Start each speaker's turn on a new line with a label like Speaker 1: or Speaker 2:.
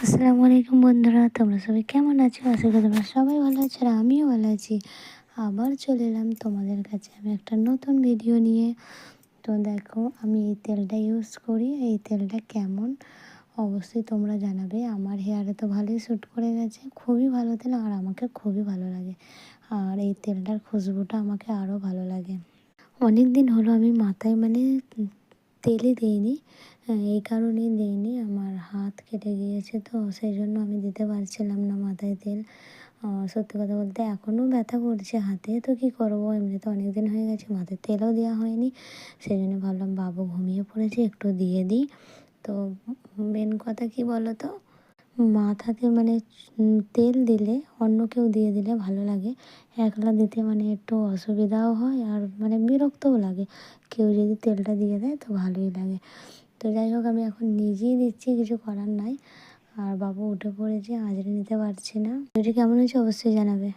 Speaker 1: আসসালামু আলাইকুম বন্ধুরা, তোমরা সবাই কেমন আছো? আশা করি তোমরা সবাই ভালো আছো আর আমিও ভালো আছি। আবার চলে এলাম তোমাদের কাছে আমি একটা নতুন ভিডিও নিয়ে। তো দেখো, আমি এই তেলটা ইউজ করি। এই তেলটা কেমন অবশ্যই তোমরা জানাবে। আমার হেয়ারে তো ভালোই শ্যুট করে গেছে, খুবই ভালো তেল আর আমাকে খুবই ভালো লাগে। আর এই তেলটার খুশবুটা আমাকে আরও ভালো লাগে। অনেক দিন হলো আমি মাথায় তেলই দিইনি। এই কারণেই দিইনি, আমার হাত কেটে গিয়েছে, তো সেই জন্য আমি দিতে পারছিলাম না মাথায় তেল। সত্যি কথা বলতে এখনও ব্যথা করছে হাতে, তো কী করবো, এমনিতে অনেক দিন হয়ে গেছে, মাথায় তেলও দেওয়া হয়নি। সেই জন্য ভাবলাম বাবু ঘুমিয়ে পড়েছে, একটু দিয়ে দিই। তো মেন কথা কী বলো তো, মাথাতে তেল দিলে অন্য কেউ দিয়ে দিলে ভালো লাগে, একলা দিতে একটু অসুবিধাও হয় আর বিরক্তও লাগে। কেউ যদি তেলটা দিয়ে দেয় তো ভালোই লাগে। তো যাই হোক, আমি এখন নিজেই দিচ্ছি, কিছু করার নাই। আর বাবু উঠে পড়েছে, আঁচড়ে নিতে পারছি না। ভিডিওটি কেমন হয়েছে অবশ্যই জানাবে।